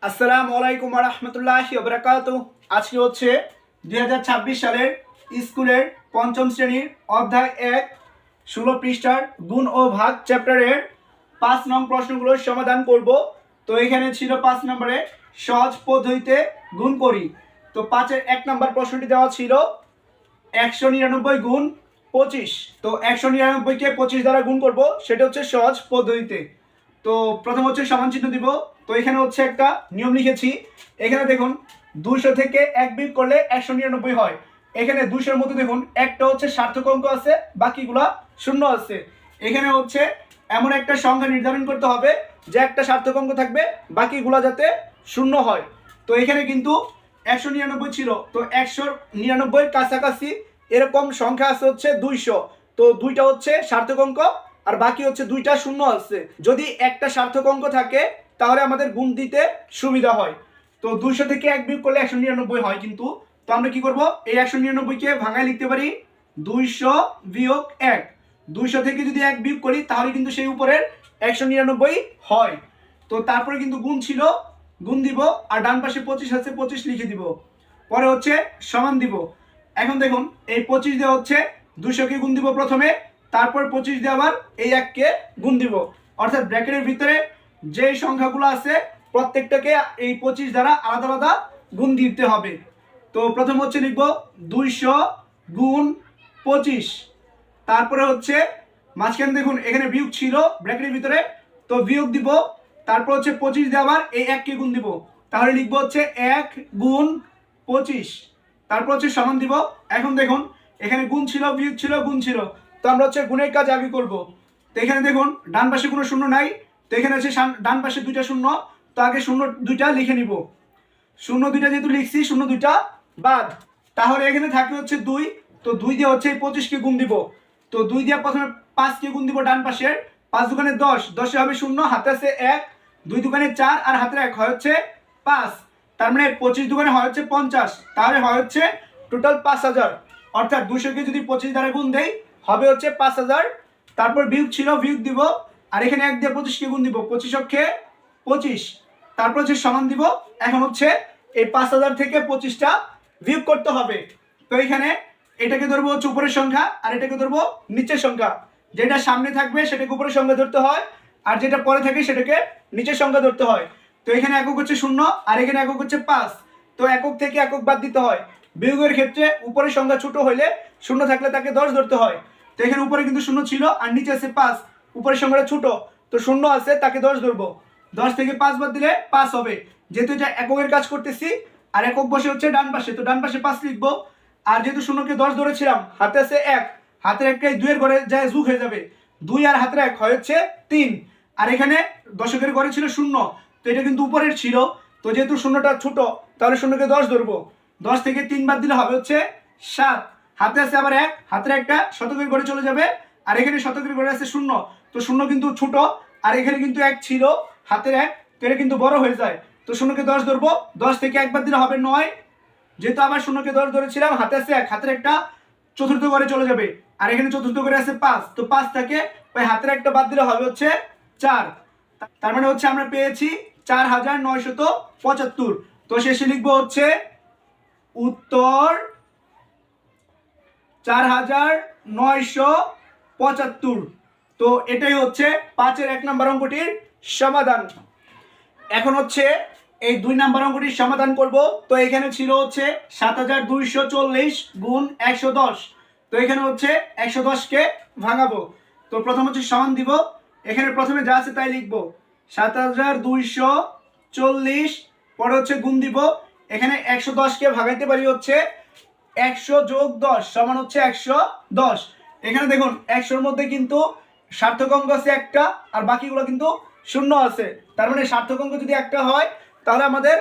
আসসালামু আলাইকুম ওয়া রাহমাতুল্লাহি ওয়া বারাকাতুহু। আজকে হচ্ছে 2026 সালের স্কুলের পঞ্চম শ্রেণীর অধ্যায় 1 16 পৃষ্ঠার গুণ ও ভাগ চ্যাপ্টারের 5 নং প্রশ্নগুলোর সমাধান করব। তো এখানে ছিল 5 নম্বরে সহজ পদ্ধতিতে গুণ করি। তো 5 এর 1 নম্বর প্রশ্নটি দেওয়া ছিল 199 গুণ 25। তো 199 কে 25 দ্বারা গুণ করব, সেটা হচ্ছে সহজ পদ্ধতিতে। তো প্রথম হচ্ছে সমান চিহ্ন দিব। তো এখানে হচ্ছে একটা নিয়ম লিখেছি। এখানে দেখুন 200 থেকে 1 বিয়োগ করলে 199 হয়। এখানে 200 এর মধ্যে দেখুন একটা হচ্ছে সার্থক অঙ্ক আছে, বাকিগুলা শূন্য আছে। এখানে হচ্ছে এমন একটা সংখ্যা নির্ধারণ করতে হবে যে একটা সার্থক অঙ্ক থাকবে, বাকিগুলা যাতে শূন্য হয়। তো এখানে কিন্তু 199 ছিল, তো 199 কাছাকাছি এরকম সংখ্যা আছে হচ্ছে 200। তো দুইটা হচ্ছে সার্থক অঙ্ক আর বাকি হচ্ছে দুইটা শূন্য আছে। যদি একটা সার্থক অঙ্ক থাকে তাহলে আমাদের গুণ দিতে সুবিধা হয়। তো 200 থেকে 1 বিয়োগ করলে 199 হয় কিন্তু। তো আমরা কি করব, এই 199 কে ভাঙায় লিখতে পারি 200 বিয়োগ 1। 200 থেকে যদি 1 বিয়োগ করি তাহলে কিন্তু সেই উপরের 199 হয়। তো তারপরে কিন্তু গুণ ছিল, গুণ দিব, আর ডান পাশে 25 আছে 25 লিখে দিব। পরে হচ্ছে সমান দিব। এখন দেখুন এই 25 দেওয়া হচ্ছে 200 কে গুণ দিব প্রথমে, তারপর 25 দিয়ে আবার এই 1 কে গুণ দিব। অর্থাৎ ব্র্যাকেটের ভিতরে যে সংখ্যাগুলো আছে প্রত্যেকটাকে এই 25 দ্বারা আলাদা আলাদা গুণ দিতে হবে। তো প্রথম হচ্ছে লিখব 200 গুণ 25। তারপরে হচ্ছে মাঝখানে দেখুন এখানে বিয়োগ ছিল ব্র্যাকেটের ভিতরে, তো বিয়োগ দিব। তারপর হচ্ছে 25 দিয়ে আবার এই 1 কে গুণ দিব, তাহলে লিখবো হচ্ছে 1 গুণ 25। তারপর হচ্ছে সমান দিব। এখন দেখুন এখানে গুণ ছিল, বিয়োগ ছিল, গুণ ছিল, তো আমরা হচ্ছে গুণের কাজ আগে করব। তো এখানে দেখুন ডান পাশে কোনো শূন্য নাই, তো এখানে হচ্ছে ডান পাশে দুইটা শূন্য, তো আগে শূন্য দুইটা লিখে নিব। শূন্য দুইটা যেহেতু লিখছি, শূন্য দুইটা বাদ, তাহলে এখানে থাকে হচ্ছে 2। তো 2 দিয়ে হচ্ছে 25 কে গুণ দিব। তো 2 দিয়ে প্রথমে 5 কে গুণ দিব ডান পাশের, 5 দুগুণে 10, 10 এ হবে শূন্য, হাতে আছে 1, 2 দুগুণে 4 আর হাতে 1 হয় হচ্ছে 5। তার মানে 25 দুগুণে হয় হচ্ছে 50, তাহলে হয় হচ্ছে টোটাল 5000। অর্থাৎ 200 কে যদি 25 দ্বারা গুণ দেই হবে হচ্ছে 5000। তারপর বিয়োগ ছিল, বিয়োগ দিব, আর এখানে 1 দিয়ে 25 কে গুণ দিব, 25 অক্ষে 25। তারপর হচ্ছে সমান দিব। এখন হচ্ছে এই 5000 থেকে 25টা বিয়োগ করতে হবে। তো এখানে এটাকে ধরবো হচ্ছে উপরের সংখ্যা, আর এটাকে ধরবো নিচের সংখ্যা। যেটা সামনে থাকবে সেটাকে উপরের সংখ্যা ধরতে হয়, আর যেটা পরে থাকে সেটাকে নিচের সংখ্যা ধরতে হয়। তো এখানে একক হচ্ছে 0 আর এখানে একক হচ্ছে 5। তো একক থেকে একক বাদ দিতে হয়। বিয়োগের ক্ষেত্রে উপরের সংখ্যা ছোট হইলে 0 থাকলে তাকে 10 ধরতে হয়। তো এখানে উপরে কিন্তু 0 ছিল আর নিচে আছে 5, উপরের সংখ্যাটা ছোট, তো 0 আছে তাকে 10 ধরবো। 10 থেকে 5 বাদ দিলে 5 হবে। যেহেতু এটা এককের কাজ করতেছি আর একক বসে হচ্ছে ডান পাশে, তো ডান পাশে 5 লিখবো। আর যেহেতু 0 কে 10 ধরেছিলাম, হাতে আছে 1, হাতের 1 কে 2 এর ঘরে যায় যোগ হয়ে যাবে। 2 আর হাতের 1 হয় হচ্ছে 3। আর এখানে দশকের ঘরে ছিল 0, তো এটা কিন্তু উপরের ছিল, তো যেহেতু 0টা ছোট তাহলে 0 কে 10 ধরবো। 10 থেকে 3 বাদ দিলে হবে হচ্ছে 7। হাতে আছে আবার 1, হাতের একটা শতকের ঘরে চলে যাবে, আর এখানে শতকের ঘরে আছে 0, তো 0 কিন্তু ছোট, আর এখানে কিন্তু 1 ছিল হাতের 1, তো এটা কিন্তু বড় হয়ে যায়। তো 0 কে 10 ধরবো, 10 থেকে 1 বাদ দিলে হবে 9। যেহেতু আবার 0 কে 10 ধরেছিলাম, হাতে আছে 1, হাতের একটা চতুর্থ ঘরে চলে যাবে, আর এখানে চতুর্থ ঘরে আছে 5, তো 5 থেকে ওই হাতের একটা বাদ দিলে হবে হচ্ছে 4। তার মানে হচ্ছে আমরা পেয়েছি 4975। তো শেষে লিখবো হচ্ছে উত্তর 4975। তো এটাই হচ্ছে 5-এর 1 নম্বর অঙ্কটির সমাধান। এখন হচ্ছে এই 2 নম্বর অঙ্কটির সমাধান করব। তো এখানে ছিল হচ্ছে 7240 গুণ 110। তো এখানে হচ্ছে 110 কে ভাঙাবো। তো প্রথম হচ্ছে সমান দিব। এখানে প্রথমে যা আছে তাই লিখবো, 7240, পরে হচ্ছে গুণ দিব। এখানে 110 কে ভাগাইতে পারি হচ্ছে 100 যোগ 10 সমান হচ্ছে 110। এখানে দেখুন 100-র মধ্যে কিন্তু সার্থক অঙ্ক আছে একটা, আর বাকিগুলো কিন্তু শূন্য আছে। তার মানে সার্থক অঙ্ক যদি একটা হয় তাহলে আমাদের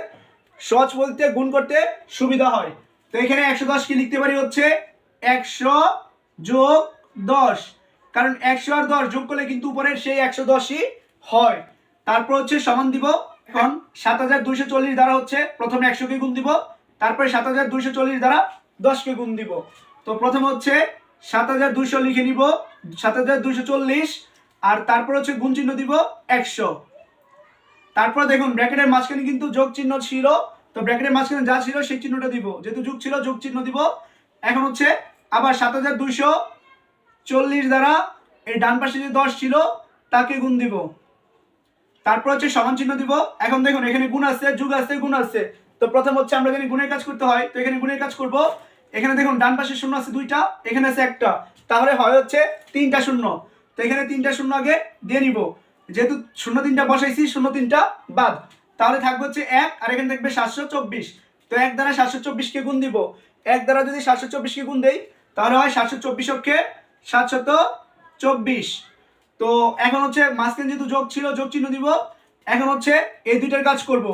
সহজ বলতে গুণ করতে সুবিধা হয়। তো এখানে 110 কি লিখতে পারি হচ্ছে 100 যোগ 10, কারণ 100 আর 10 যোগ করলে কিন্তু উপরের সেই 110ই হয়। তারপর হচ্ছে সমান দিব। এখন 7240 দ্বারা হচ্ছে প্রথমে 100 কে গুণ দিব, তারপরে 7240 দ্বারা 10 কে গুণ দিব। তো প্রথমে হচ্ছে 7200 লিখে নিব, 7240, আর তারপর হচ্ছে গুণ চিহ্ন দিব 100। তারপর দেখুন ব্র্যাকেটের মাঝখানে কিন্তু যোগ চিহ্ন ছিল, তো ব্র্যাকেটের মাঝখানে যা ছিল সেই চিহ্নটা দিব, যেহেতু যোগ ছিল যোগ চিহ্ন দিব। এখন হচ্ছে আবার 7240 দ্বারা এই ডান পাশে যে 10 ছিল তাকে গুণ দিব, তারপর হচ্ছে সমান চিহ্ন দিব। এখন দেখুন এখানে গুণ আছে, যোগ আছে, গুণ আছে। তো প্রথম হচ্ছে আমরা এখানে গুণের কাজ করতে হয়, তো এখানে গুণের কাজ করব। এখানে দেখুন ডান পাশে শূন্য আছে দুইটা, এখানে আছে একটা, তাহলে হয় হচ্ছে 3টা শূন্য। তো এখানে 3টা শূন্য আগে দিয়ে নিব, যেহেতু 0 3টা বসাইছি, 0 3টা বাদ, তাহলে থাকবে হচ্ছে 1, আর এখানে থাকবে 724। তো 1 দ্বারা 724 কে গুণ দিব, 1 দ্বারা যদি 724 কে গুণ দেই তাহলে হয় 724 অক্ষে 724। তো এখন হচ্ছে মাঝখানে যেহেতু যোগ ছিল যোগ চিহ্ন দিব। এখন হচ্ছে এই দুইটার কাজ করব।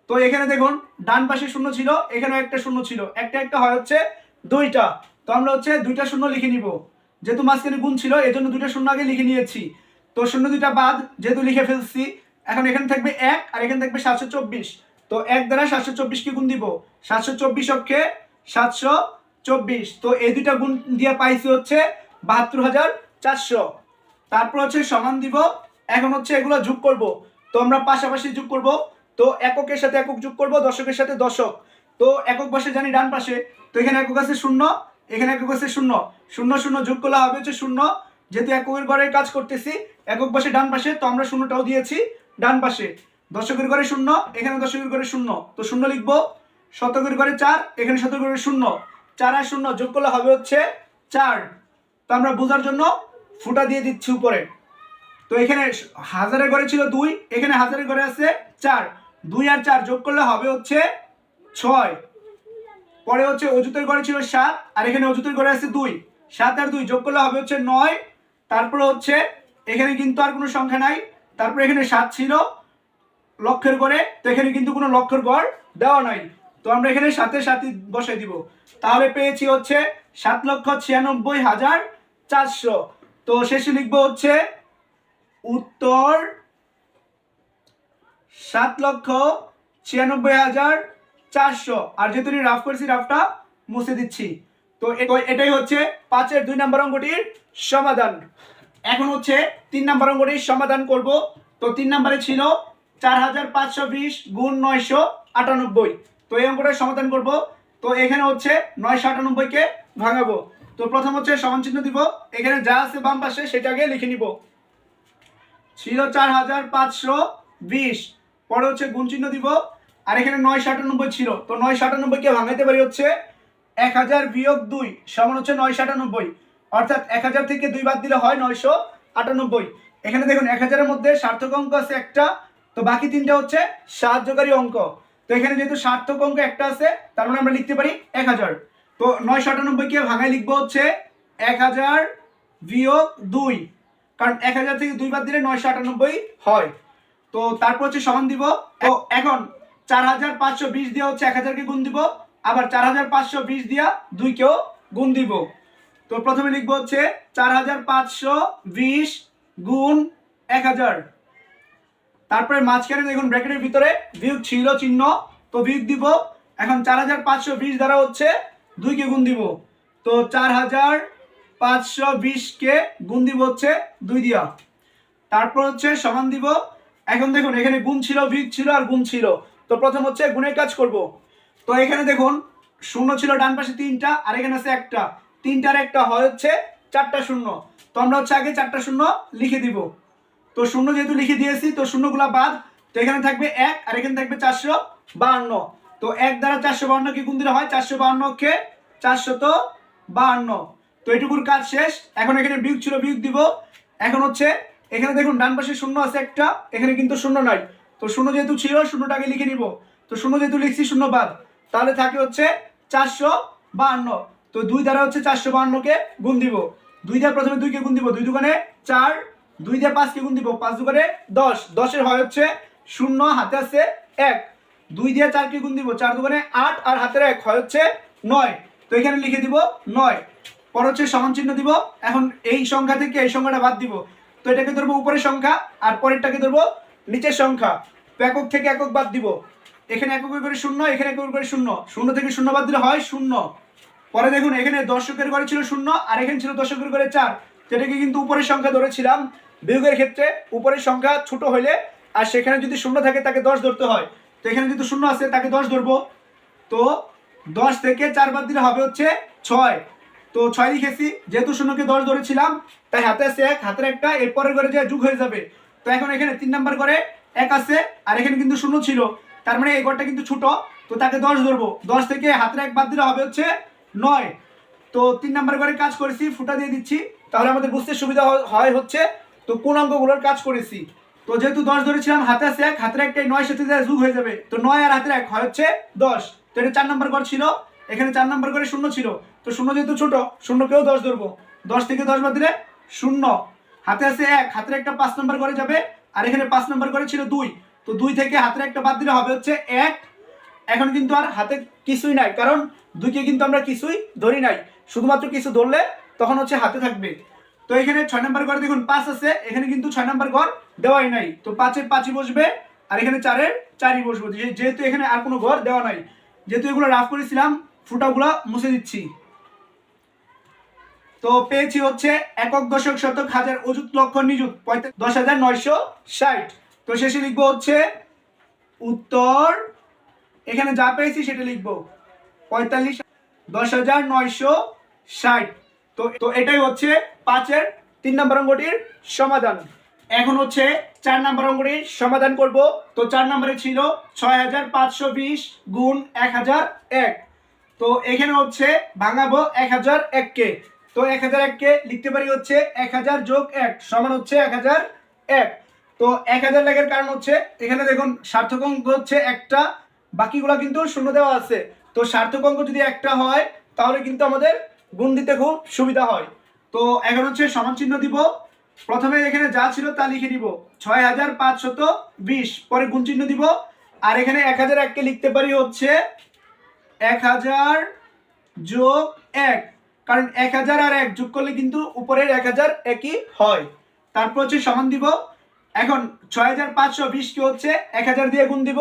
তো এখানে দেখুন ডান পাশে শূন্য ছিল, এখানে একটা শূন্য ছিল, একটা একটা হয় হচ্ছে 2টা। তো আমরা হচ্ছে 2টা শূন্য লিখে নিব, যেহেতু মাঝখানে গুণ ছিল এই জন্য 2টা শূন্য আগে লিখে নিয়েছি। তো 0 2টা বাদ যেহেতু লিখে ফেলছি, এখন এখানে থাকবে 1 আর এখানে থাকবে 724। তো 1 দ্বারা 724 কে গুণ দিব, 724 অক্ষে 724। তো এই দুইটা গুণ দিয়ে পাইছি হচ্ছে 72,400। তারপর হচ্ছে সমান দিব। এখন হচ্ছে এগুলো যোগ করব, তো আমরা পাশাপাশি যোগ করব। তো এককের সাথে একক যোগ করব, দশকের সাথে দশক। তো একক পাশে জানি ডান পাশে, তো এখানে একক আছে 0, এখানে একক আছে 0, 0 0 যোগ করলে হবে হচ্ছে 0। যেহেতু এককের ঘরের কাজ করতেছি, একক পাশে ডান পাশে, তো আমরা 0টাও দিয়েছি ডান পাশে। দশকের ঘরে 0, এখানে দশকের ঘরে 0, তো 0 লিখবো। শতকের ঘরে 4, এখানে শতকের ঘরে 0, 4 আর 0 যোগ করলে হবে হচ্ছে 4। তো আমরা বোঝার জন্য ফুটা দিয়ে দিচ্ছি উপরে। তো এখানে হাজারের ঘরে ছিল 2, এখানে হাজারের ঘরে আছে 4, 2 আর 4 যোগ করলে হবে হচ্ছে 6। পরে হচ্ছে অযুতের ঘরে ছিল 7, আর এখানে অযুতের ঘরে আছে 2, 7 আর 2 যোগ করলে হবে হচ্ছে 9। তারপরে হচ্ছে এখানে কিন্তু আর কোনো সংখ্যা নাই, তারপরে এখানে 7 ছিল লক্ষের ঘরে, তো এখানে কিন্তু কোনো লক্ষের ঘর দেওয়া নাই, তো আমরা এখানে 7-এর সাথে বসাই দিব। তাহলে পেয়েছি হচ্ছে 7,96,400। তো শেষে লিখবো হচ্ছে উত্তর 7,96,400। আর যেহেতু রাফ করেছি রাফটা মুছে দিচ্ছি। তো এটাই হচ্ছে 5-এর 2 নম্বর অঙ্কটির সমাধান। এখন হচ্ছে 3 নম্বর অঙ্কটির সমাধান করব। তো 3 নম্বরে ছিল 4,520 গুণ 998। তো এই অঙ্কটার সমাধান করব। তো এখানে হচ্ছে 998 কে ভাঙাবো। তো প্রথম হচ্ছে সমান চিহ্ন দিব, এখানে যা আছে বাম পাশে সেটাকে লিখে নিব। ছিল 4,520, পরে হচ্ছে গুণ চিহ্ন দিব, আর এখানে 998 ছিল, তো 998 কে ভাঙাইতে পারি হচ্ছে 1000 বিয়োগ 2 সমান হচ্ছে 998। অর্থাৎ 1000 থেকে 2 বাদ দিলে হয় 998। এখানে দেখুন 1000-এর মধ্যে সার্থক অঙ্ক আছে একটা, তো বাকি 3টা হচ্ছে সাহায্যকারী অঙ্ক। তো এখানে যেহেতু সার্থক অঙ্ক একটা আছে, তার মানে আমরা লিখতে পারি 1000। তো 998 কে ভাঙাই লিখবো হচ্ছে 1000 বিয়োগ 2, কারণ 1000 থেকে 2 বাদ দিলে 998 হয়। তো তারপর হচ্ছে সমান দিব। তো এখন 4,520 দিয়ে হচ্ছে 1000 কে গুণ দিব, আবার 4,520 দিয়া 2 কেও গুণ দিব। তো প্রথমে লিখবো হচ্ছে 4,520 গুণ 1000। তারপরে মাঝখানে দেখুন ব্র্যাকেটের ভিতরে বিয়োগ ছিল চিহ্ন, তো বিয়োগ দিব। এখন 4,520 দ্বারা হচ্ছে 2 কে গুণ দিব, তো 4,520 কে গুণ দিব হচ্ছে 2 দিয়া। তারপর হচ্ছে সমান দিব। এখন দেখুন এখানে গুণ ছিল, বিয়োগ ছিল আর গুণ ছিল, তো প্রথম হচ্ছে গুণের কাজ করব। তো এখানে দেখুন শূন্য ছিল ডান পাশে 3টা, আর এখানে আছে একটা, 3টার একটা হয় হচ্ছে 4টা শূন্য। তো আমরা হচ্ছে আগে 4টা শূন্য লিখে দিব। তো শূন্য যেহেতু লিখে দিয়েছি, তো শূন্যগুলা বাদ, তো এখানে থাকবে 1 আর এখানে থাকবে 452। তো 1 দ্বারা 452 কে গুণ দিলে হয় 452 কে 452। তো এটুকুর কাজ শেষ। এখন এখানে বিয়োগ ছিল, বিয়োগ দিব। এখন হচ্ছে এখানে দেখুন ডান পাশে শূন্য আছে একটা, এখানে কিন্তু শূন্য নাই, তো শূন্য যেহেতু ছিল শূন্যটাকে লিখে নিব। তো শূন্য যেহেতু লিখছি শূন্য বাদ, তাহলে থাকে হচ্ছে 452। তো 2 দ্বারা হচ্ছে 452 কে গুণ দিব। 2 দ্বারা প্রথমে 2 কে গুণ দিব, 2 দুগুণে 4, 2 দিয়ে 5 কে গুণ দিব, 5 দুগুণে 10, 10-এর হয় হচ্ছে 0, হাতে আছে 1। 2 দিয়ে 4 কে গুণ দিব, 4 দুগুণে 8, আর হাতের 1 হয় হচ্ছে 9। তো এখানে লিখে দিব 9। পর হচ্ছে সমান চিহ্ন দিব। এখন এই সংখ্যা থেকে এই সংখ্যাটা বাদ দিব, তো এটাকে ধরবো উপরের সংখ্যা আর পরেরটাকে ধরবো নিচের সংখ্যা। তো একক থেকে একক বাদ দিব, এখানে একক করে 0, এখানে একক করে 0, 0 থেকে 0 বাদ দিলে হয় 0। পরে দেখুন এখানে দশকের ঘরে ছিল 0, আর এখানে ছিল দশকের ঘরে 4, যেটাকে কিন্তু উপরের সংখ্যা ধরেছিলাম। বিয়োগের ক্ষেত্রে উপরের সংখ্যা ছোট হলে আর সেখানে যদি শূন্য থাকে তাকে 10 ধরতে হয়। তো এখানে যেহেতু শূন্য আছে তাকে 10 ধরবো। তো 10 থেকে 4 বাদ দিলে হবে হচ্ছে 6। তো 6 লিখেছি, যেহেতু শূন্যকে 10 ধরেছিলাম তাই হাতে আছে 1, হাতের একটা এরপরের ঘরে যে যোগ হয়ে যাবে। তো এখন এখানে 3 নাম্বার ঘরে 1 আছে, আর এখানে কিন্তু শূন্য ছিল, তার মানে এই ঘরটা কিন্তু ছোট, তো তাকে 10 ধরবো। 10 থেকে হাতের 1 বাদ দিলে হবে হচ্ছে 9। তো 3 নাম্বার ঘরে কাজ করেছি, ফুটা দিয়ে দিচ্ছি, তাহলে আমাদের বুঝতে সুবিধা হয় হচ্ছে তো কোন অঙ্কগুলোর কাজ করেছি। তো যেহেতু 10 ধরেছিলাম, হাতে আছে 1, হাতের একটা 9 সাথে যোগ হয়ে যাবে, তো 9 আর হাতের 1 হয় হচ্ছে 10। তো এটা 4 নাম্বার ঘর ছিল, এখানে 4 নাম্বার ঘরে শূন্য ছিল, তো শূন্য যেহেতু ছোট শূন্যকেও 10 ধরবো। 10 থেকে 10 বাদ দিলে 0, হাতে আছে 1, হাতের একটা 5 নাম্বার ঘরে যাবে, আর এখানে 5 নাম্বার ঘরে ছিল 2, তো 2 থেকে হাতের একটা বাদ দিলে হবে হচ্ছে 1। এখন কিন্তু আর হাতে কিছুই নাই, কারণ 2কে কিন্তু আমরা কিছুই ধরি নাই, শুধুমাত্র কিছু ধরলে তখন হচ্ছে হাতে থাকবে। তো এখানে 6 নাম্বার ঘরে দেখুন 5 আছে, এখানে কিন্তু 6 নাম্বার ঘর দেওয়াই নাই, তো 5-এর 5ই বসবে, আর এখানে 4-এর 4ই বসবে, যেহেতু এখানে আর কোনো ঘর দেওয়া নাই। যেহেতু এগুলো রাফ করেছিলাম, ফুটাগুলো মুছে দিচ্ছি। তো পেয়েছি হচ্ছে একক, দশক, শতক, হাজার, অযুত, লক্ষ, নিযুত 10,960। তো শেষে লিখবো হচ্ছে উত্তর, এখানে যা পেয়েছি সেটা লিখবো 10,960। তো এটাই হচ্ছে 5-এর 3 নম্বর অঙ্কটির সমাধান। এখন হচ্ছে 4 নম্বর অঙ্কটির সমাধান করব। তো 4 নম্বরে ছিল 6,520 গুণ 1,001। তো এখানে হচ্ছে ভাঙাবো 1,001কে। তো 1,001কে লিখতে পারি হচ্ছে 1,000 যোগ 1 সমান হচ্ছে 1,001। তো 1,000 লেখার কারণ হচ্ছে এখানে দেখুন সার্থক অঙ্ক হচ্ছে একটা, বাকিগুলো কিন্তু শূন্য দেওয়া আছে। তো সার্থক অঙ্ক যদি একটা হয় তাহলে কিন্তু আমাদের গুণ দিতে খুব সুবিধা হয়। তো এখন হচ্ছে সমান চিহ্ন দিব, প্রথমে এখানে যা ছিল তা লিখে দিব 6,520, পরে গুণ চিহ্ন দিব, আর এখানে 1,001কে লিখতে পারি হচ্ছে 1,000 যোগ 1, কারণ 1,000 আর 1 যোগ করলে কিন্তু উপরের 1,000 একই হয়। তারপর হচ্ছে সমান দিব, এখন 6,520 কে হচ্ছে 1,000 দিয়ে গুণ দিব,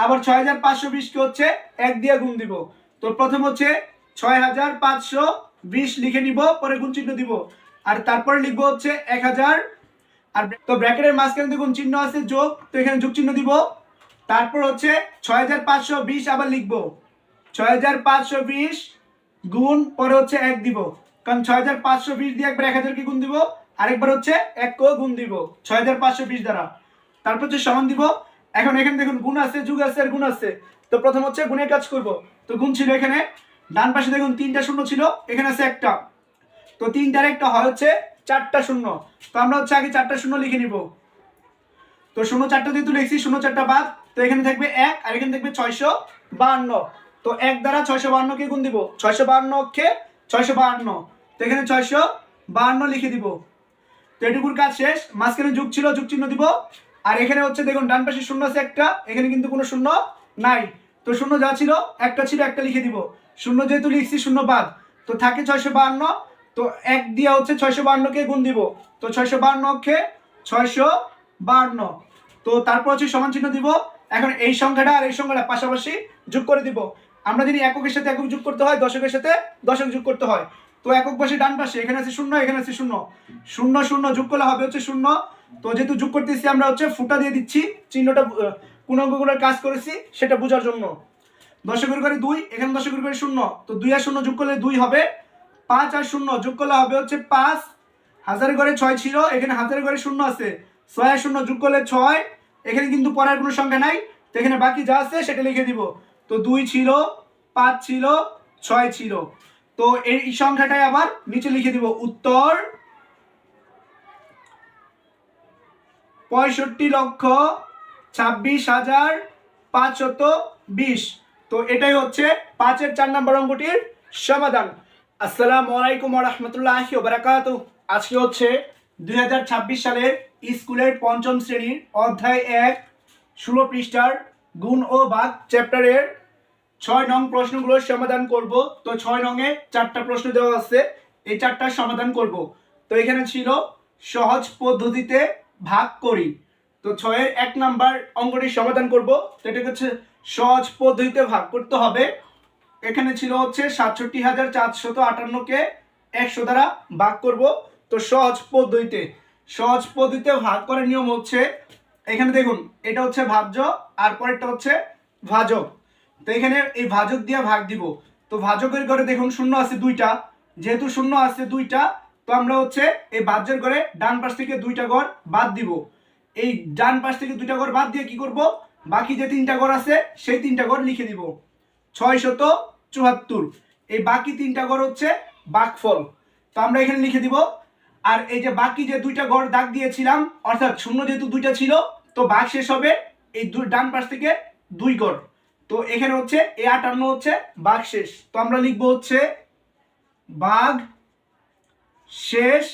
আবার 6,520 কে হচ্ছে 1 দিয়ে গুণ দিব। তো প্রথম হচ্ছে 6,520 লিখে নিব, পরে গুণ চিহ্ন দিব, আর তারপরে লিখব হচ্ছে 1,000, আর তো ব্র্যাকেটের মাঝখানে দেখুন চিহ্ন আছে যোগ, তো এখানে যোগ চিহ্ন দিব। তারপর হচ্ছে 6,520 আবার লিখব, 6,520 গুণ, পরে হচ্ছে 1 দিব, কারণ 6,520 দিয়ে একবার 1,000 কে গুণ দিব, আরেকবার হচ্ছে 1 কেও গুণ দিব 6,520 দ্বারা। তারপর হচ্ছে সমান দিব। এখন এখানে দেখুন গুণ আছে, যোগ আছে, আর গুণ আছে। তো প্রথম হচ্ছে গুণের কাজ করব। তো গুণ ছিল এখানে ডান পাশে দেখুন 3টা শূন্য ছিল, এখানে আছে একটা, তো 3টার একটা হয় হচ্ছে 4টা শূন্য। তো আমরা হচ্ছে আগে 4টা শূন্য লিখে নিব। তো শূন্য 4টা যেহেতু লিখছি, শূন্য 4টা বাদ, তো এখানে থাকবে 1, আর এখানে থাকবে 652। তো 1 দ্বারা 652 কে গুণ দিব, 652 কে 652, তো এখানে 652 লিখে দিব। তো এটুকুর কাজ শেষ। মাঝখানে যোগ ছিল, যোগ চিহ্ন দিব, আর এখানে হচ্ছে দেখুন ডান পাশে শূন্য আছে একটা, এখানে কিন্তু কোনো শূন্য নাই, তো শূন্য যা ছিল একটা ছিল, একটা লিখে দিব। শূন্য যেহেতু লিখছি শূন্য বাদ, তো থাকে 652, তো 1 দিয়া হচ্ছে 652 কে গুণ দিব, তো 652 কে 652। তো তারপর হচ্ছে সমান চিহ্ন দিব। এখন এই সংখ্যাটা আর এই সংখ্যাটা পাশাপাশি যোগ করে দিব। আমরা যদি এককের সাথে একক যোগ করতে হয়, দশকের সাথে দশক যোগ করতে হয়। তো একক পাশে ডান পাশে এখানে আছে শূন্য, এখানে আছে শূন্য, শূন্য শূন্য যোগ করলে হবে হচ্ছে 0। তো যেহেতু যোগ করতেছি আমরা হচ্ছে ফুটা দিয়ে দিচ্ছি, চিহ্নটা কোন অঙ্কগুলোর কাজ করেছি সেটা বোঝার জন্য। দশকের ঘরে 2, এখানে দশকের ঘরে 0, তো 2 আর 0 যোগ করলে 2 হবে, 5 আর 0 যোগ করলে হবে হচ্ছে 5। হাজারের ঘরে 6 ছিল, এখানে হাজারের ঘরে 0 আছে, 6 আর 0 যোগ করলে 6, এখানে কিন্তু পড়ার কোনো সংখ্যা নাই, তো এখানে বাকি যা আছে সেটা লিখে দিব। তো 2 ছিল, 5 ছিল, 6 ছিল, তো এই সংখ্যাটাই আবার নিচে লিখে দিব, উত্তর 65,26,520। তো এটাই হচ্ছে 5-এর 4 নম্বর অঙ্কটির সমাধান। আসসালামু আলাইকুম ওয়া রাহমাতুল্লাহি ওয়া বারাকাতুহু। আজকে হচ্ছে 2026 সালের স্কুলের 5ম শ্রেণীর অধ্যায় 1 16 পৃষ্ঠার গুণ ও ভাগ চ্যাপ্টারের 6 নং প্রশ্নগুলোর সমাধান করব। তো 6 নংয়ে 4টা প্রশ্ন দেওয়া আছে, এই 4টার সমাধান করব। তো এখানে ছিল সহজ পদ্ধতিতে ভাগ করি। তো 6-এর 1 নাম্বার অঙ্কটির সমাধান করব। তো এটা হচ্ছে সহজ পদ্ধতিতে ভাগ করতে হবে। এখানে ছিল হচ্ছে 67,458 কে 100 দ্বারা ভাগ করব। তো সহজ পদ্ধতিতে ভাগ করার নিয়ম হচ্ছে এখানে দেখুন এটা হচ্ছে ভাজ্য আর পরেরটা হচ্ছে ভাজক। তো এখানে এই ভাজক দিয়ে ভাগ দিব। তো ভাজকের ঘরে দেখুন শূন্য আছে দুইটা, যেহেতু শূন্য আছে দুইটা, তো আমরা হচ্ছে এই ভাজ্যের ঘরে ডান পাশ থেকে দুইটা ঘর বাদ দিব। এই ডান পাশ থেকে দুইটা ঘর বাদ দিয়ে কি করব, বাকি যে তিনটা ঘর আছে সেই তিনটা ঘর লিখে দিব 674। এই বাকি তিনটা ঘর হচ্ছে ভাগফল, তো আমরা এখানে লিখে দিব। আর এই যে বাকি যে দুইটা ঘর দাগ দিয়েছিলাম, অর্থাৎ শূন্য যেহেতু দুইটা ছিল, তো ভাগ শেষ হবে এই ডান পাশ থেকে দুই ঘর। তো এখানে হচ্ছে এই 58 হচ্ছে ভাগ শেষ, তো আমরা লিখবো হচ্ছে ভাগ শেষ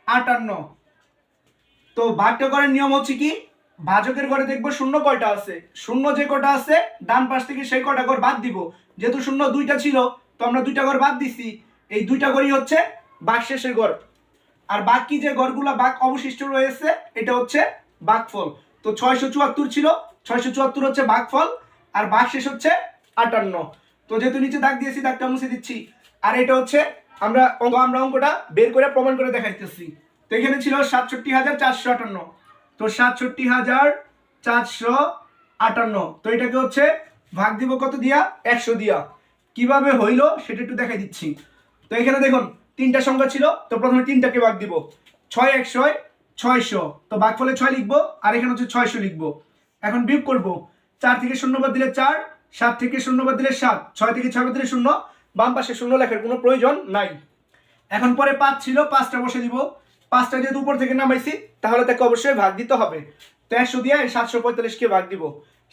58। তো ভাগটা করার নিয়ম হচ্ছে কি, ভাজকের ঘরে দেখবো শূন্য কয়টা আছে, শূন্য যে কটা আছে ডান পাশ থেকে সেই কটা ঘর বাদ দিব। যেহেতু শূন্য দুইটা ছিল, তো আমরা দুইটা ঘর বাদ দিছি, এই দুইটা ঘরই হচ্ছে ভাগশেষের ঘর। আর বাকি যে ঘরগুলো ভাগ অবশিষ্ট রয়েছে এটা হচ্ছে ভাগফল। তো 674 ছিল, 674 হচ্ছে ভাগফল, আর ভাগশেষ হচ্ছে 58। তো যেহেতু নিচে দাগ দিয়েছি দাগটা মুছে দিচ্ছি। আর এটা হচ্ছে আমরা অঙ্কটা বের করে প্রমাণ করে দেখাইতেছি। তো এখানে ছিল 67,458, তো 67,458। তো এটাকে হচ্ছে ভাগ দিব কত দিয়া, 100 দিয়া। কিভাবে হইলো সেটা একটু দেখাই দিচ্ছি। তো এখানে দেখুন তিনটা সংখ্যা ছিল, তো প্রথমে তিনটাকে ভাগ দিব, 6 100 600, তো ভাগফলে 6 লিখবো, আর এখানে হচ্ছে 600 লিখবো। এখন বিয়োগ করব, 4 থেকে 0 বাদ দিলে 4, 7 থেকে 0 বাদ দিলে 7, 6 থেকে 6 বাদ দিলে 0, বাম পাশে 0 লেখার কোনো প্রয়োজন নাই। এখন পরে 5 ছিল, 5টা বসে দিব। 5টা যেহেতু উপর থেকে নামাইছি তাহলে তাকে অবশ্যই ভাগ দিতে হবে। তো 100 দিয়ে 745কে ভাগ দিব,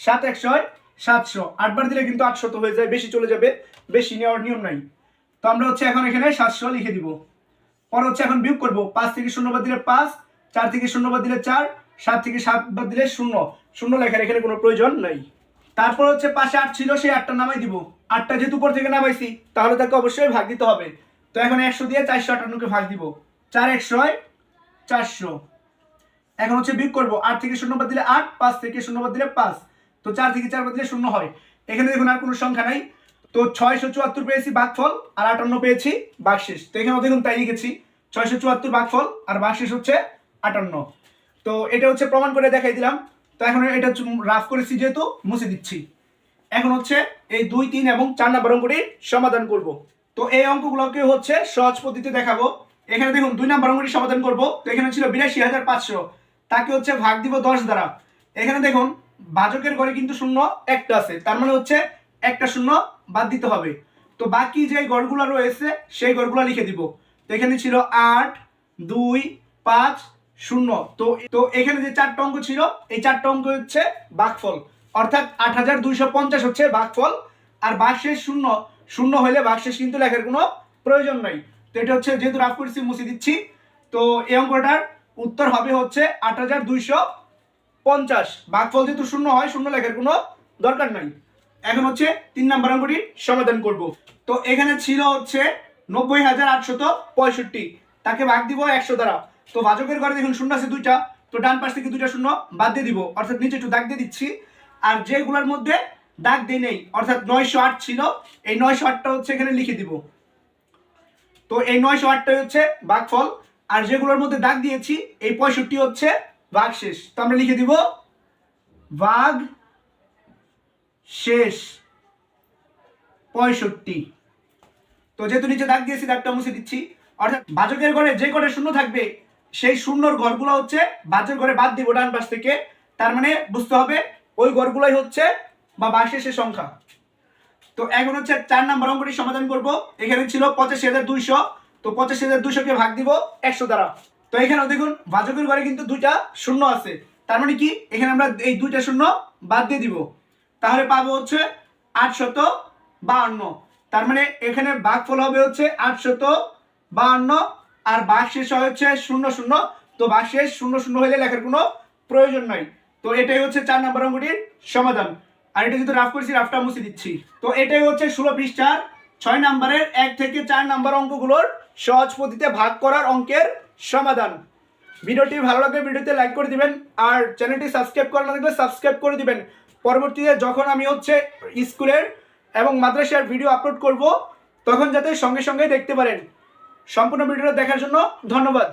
7 100 700, 8 বার দিলে কিন্তু 800 হয়ে যায়, বেশি চলে যাবে, বেশি নেওয়ার নিয়ম নাই। তো আমরা হচ্ছে এখন এখানে 700 লিখে দিব। পরে হচ্ছে এখন বিয়োগ করব, 5 থেকে 0 বাদ দিলে 5, 4 থেকে 0 বাদ দিলে 4, 7 থেকে 7 বাদ দিলে 0, 0 লেখার এখানে কোনো প্রয়োজন নাই। তারপর হচ্ছে পাশে 8 ছিল, সেই 8টা নামাই দিব। 8টা যেহেতু উপর থেকে নামাইছি তাহলে তাকে অবশ্যই ভাগ দিতে হবে। তো এখন 100 দিয়ে 458কে ভাগ দিব, 4 100 400। এখন হচ্ছে বিয়োগ করব, 8 থেকে 0 বাদ দিলে 8, 5 থেকে 0 বাদ দিলে 5, তো 4 থেকে 4 বাদ দিলে 0 হয়। এখানে দেখুন আর কোনো সংখ্যা নাই। তো 674 পেয়েছি ভাগফল, আর 58 পেয়েছি ভাগশেষ। তো এখানে দেখুন তাই লিখেছি, 674 ভাগফল আর ভাগশেষ হচ্ছে 58। তো এটা হচ্ছে প্রমাণ করে দেখাই দিলাম। তো এখন এটা রাফ করেছি যেহেতু মুছে দিচ্ছি। এখন হচ্ছে এই 2 3 এবং 4 নম্বর অঙ্কটি সমাধান করব। তো এই অঙ্কগুলোকে হচ্ছে সহজ পদ্ধতিতে দেখাবো। এখানে দেখুন 2 নম্বর অঙ্কটি সমাধান করব। তো এখানে ছিল 82,500, তাকে হচ্ছে ভাগ দিব 10 দ্বারা। এখানে দেখুন ভাজকের ঘরে কিন্তু শূন্য একটা আছে, তার মানে হচ্ছে একটা শূন্য বাদ দিতে হবে। তো বাকি যে ঘরগুলো রয়েছে সেই ঘরগুলো লিখে দিব। তো এখানে ছিল 8 2 5 0। তো এখানে যে 4টা অঙ্ক ছিল এই 4টা অঙ্ক হচ্ছে ভাগফল, অর্থাৎ 8250 হচ্ছে ভাগফল। আর ভাগশেষ 0, 0 হইলে ভাগশেষ কিন্তু লেখার কোনো প্রয়োজন নাই। তো এটা হচ্ছে যেহেতু রাফ করেছি মুছে দিচ্ছি। তো এই অঙ্কটার উত্তর হবে হচ্ছে 8250। ভাগফল যেহেতু 0 হয়, 0 লেখার কোনো দরকার নাই। এখন হচ্ছে 3 নম্বর অঙ্কটি সমাধান করব। তো এখানে ছিল হচ্ছে 90,865, তাকে ভাগ দিব 100 দ্বারা। তো ভাজকের ঘরে দেখুন শূন্য আছে দুইটা, তো ডান পাশ থেকে দুইটা শূন্য বাদ দিয়ে দিব, অর্থাৎ নিচে একটু দাগ দিয়ে দিচ্ছি। আর যেগুলোর মধ্যে দাগ দিয়ে নেই, অর্থাৎ 908 ছিল, এই 908টা হচ্ছে এখানে লিখে দিব। তো এই 908টাই হচ্ছে ভাগফল, আর যেগুলোর মধ্যে দাগ দিয়েছি এই 65 হচ্ছে ভাগশেষ। তো আমরা লিখে দিব ভাগ শেষ 65। তো যেহেতু নিচে দাগ দিয়েছি দাগটা মুছে দিচ্ছি। অর্থাৎ ভাজকের ঘরে যে কটা শূন্য থাকবে সেই শূন্যর ঘরগুলো হচ্ছে ভাজকের ঘরে বাদ দিব ডান পাশ থেকে, তার মানে বুঝতে হবে ওই ঘরগুলোই হচ্ছে বা ভাগশেষের সংখ্যা। তো এখন হচ্ছে 4 নম্বর অঙ্কটি সমাধান করব। এখানে ছিল 85,200, তো 85,200কে ভাগ দিব 100 দ্বারা। তো এখানেও দেখুন ভাজকের ঘরে কিন্তু দুইটা শূন্য আছে, তার মানে কি এখানে আমরা এই দুইটা শূন্য বাদ দিয়ে দিব, তাহলে পাবো হচ্ছে 852। তার মানে এখানে ভাগফল হবে হচ্ছে 852, আর ভাগশেষ হচ্ছে 00। তো ভাগশেষ 00 হলে লেখার কোনো প্রয়োজন নাই। তো এটাই হচ্ছে 4 নম্বর অঙ্কটির সমাধান। আর এটা যেহেতু রাফ করেছি রাফটা মুছে দিচ্ছি। তো এটাই হচ্ছে 16 পৃষ্ঠার 6 নম্বরের 1 থেকে 4 নম্বর অঙ্কগুলোর সহজ পদ্ধতিতে ভাগ করার অঙ্কের সমাধান। ভিডিওটি ভালো লাগলে ভিডিওতে লাইক করে দিবেন, আর চ্যানেলটি সাবস্ক্রাইব করা না থাকলে সাবস্ক্রাইব করে দিবেন। পরবর্তীতে যখন আমি হচ্ছে স্কুলের এবং মাদ্রাসার ভিডিও আপলোড করব তখন যাতে সঙ্গে সঙ্গে দেখতে পারেন। সম্পূর্ণ ভিডিওটা দেখার জন্য ধন্যবাদ।